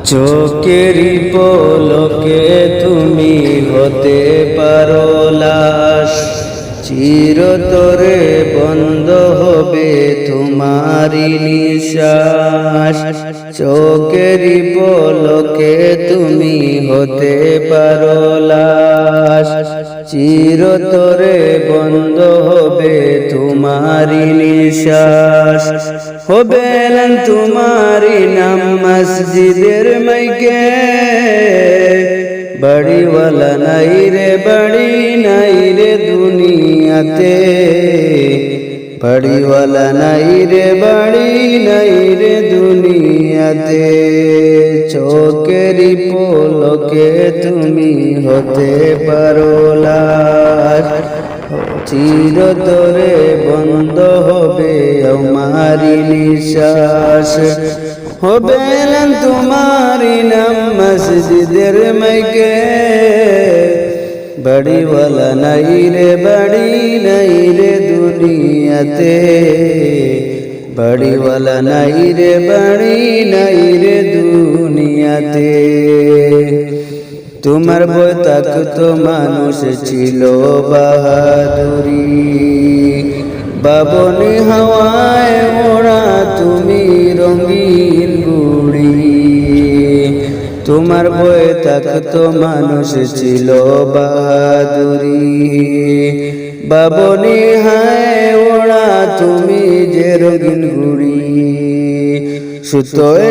চোখেরই পলকে তুমি হতে পারো লাশ, চিরতরে বন্ধ হবে তোমারি নিঃশ্বাস। চোখেরই পলকে তুমি হতে পারো লাশ, চিরতরে বন্ধ হবে তোমারি নিঃশ্বাস। হবে তোমারি নাম মসজিদের মাইকে, বাড়িওয়ালা নাই রে বাড়ি নাই রে দুনিয়াতে, বাড়িওয়ালা নাই রে বাড়ি নাই রে দুনিয়াতে। চোখেরই পলকে তুমি হতে পারো লাশ, চিরতরে বন্ধ হবে আমারি নিঃশ্বাস। হবে তোমারি নাম মসজিদের মাইকে, বাড়িওয়ালা নাই রে বাড়ি নাই রে দুনিয়াতে, বাড়িওয়ালা নাই রে বাড়ি নাই রে দুনিয়াতে। তোমার বই থাকতো মানুষ ছিল বাহাদুরি, বাবনে হাওয়ায় ওড়া তুমি রঙিন গুড়ি। তোমার বই থাকতো মানুষ ছিল বাহাদুরি, বাবনে হায় ওড়া তুমি যে রঙিন গুড়ি। সুতোয়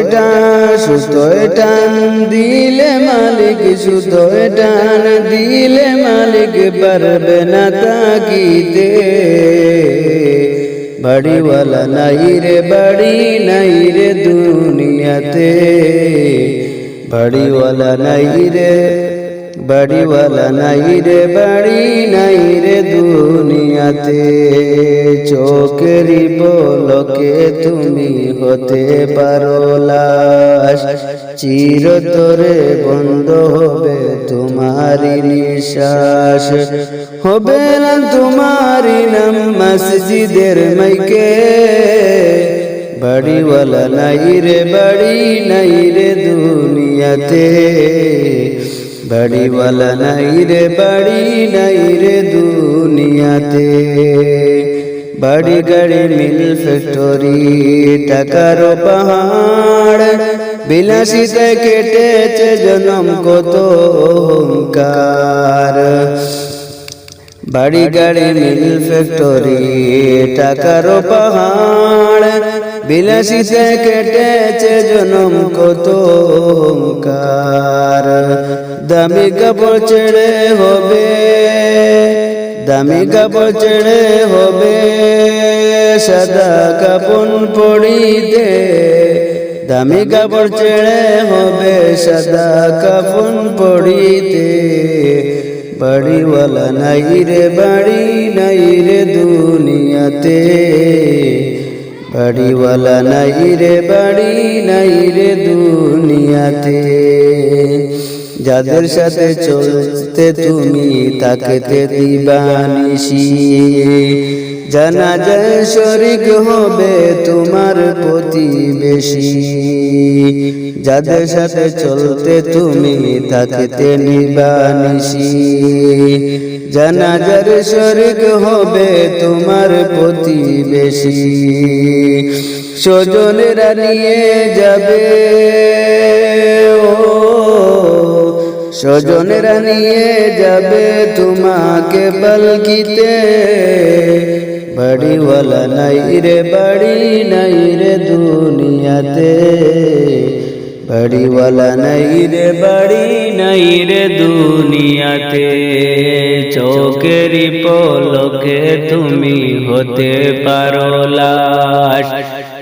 টান দিলে মালিক, সুতোয় টান দিলে মালিক পারবে না তাকিতে। বাড়িওয়ালা নাই রে বাড়ি নাই রে দুনিয়াতে, বাড়িওয়ালা নাই রে বাড়িওয়ালা নাই রে বাড়ি নাই রে দুনিয়াতে। চোখেরই পলকে তুমি হতে পারো লাশ, চিরতরে বন্ধ হবে তোমারি নিঃশ্বাস। হবে না তোমারি নাম মসজিদের মাইকে, বাড়িওয়ালা নাই রে বাড়ি নাই রে দুনিয়াতে, বাড়িওয়ালা নাই রে বাড়ি নাই রে দুনিয়াতে। বাড়ি গাড়ি মিল ফ্যাক্টরি টাকার পাহাড়, বিলাসিতে কেটেছে জনম কত অহংকার। বাড়ি গাড়ি মিল ফ্যাক্টরি টাকার পাহাড়, বিলাসিতে কেটেছে জনম কত অহংকার। দামি কাপড় ছেড়ে হবে, দামি কাপড় ছেড়ে হবে সাদা কাপড় পরিতে, দামি কাপড় ছেড়ে হবে সাদা কাপড় পরিতে। বাড়িওয়ালা নাই রে বাড়ি নাই রে দুনিয়াতে, বাড়িওয়ালা নাই রে বাড়ি নাই রে দুনিয়াতে। যাদের সাথে চলতে তুমি তাকেতে দিবানিশি, জানাজায় শরীক হবে তোমার প্রতিবেশী। যাদের সাথে চলতে তুমি তাকেতে নিবানিশি, জানাজার শরীক হবে তোমার প্রতিবেশী। স্বজনেরা নিয়ে যাবে স্বজনেরা নিয়ে যাবে তোমাকে পালকিতে, বাড়িওয়ালা নাই রে বাড়ি নাই রে দুনিয়াতে, বাড়িওয়ালা নাই রে বাড়ি নাই রে দুনিয়াতে। চোখেরই পলকে তুমি হতে পারো লাশ,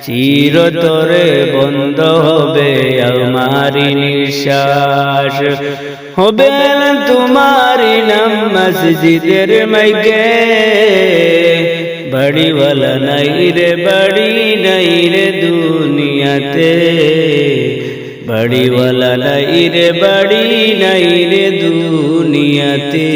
চিরতরে বন্ধ হবে আমারি নিঃশ্বাস। হবে না তোমারি নাম মসজিদের মাইকে, বাড়িওয়ালা নাই রে বাড়ি নাই রে দুনিয়াতে, বাড়িওয়ালা নাই রে বাড়ি নাই রে দুনিয়াতে।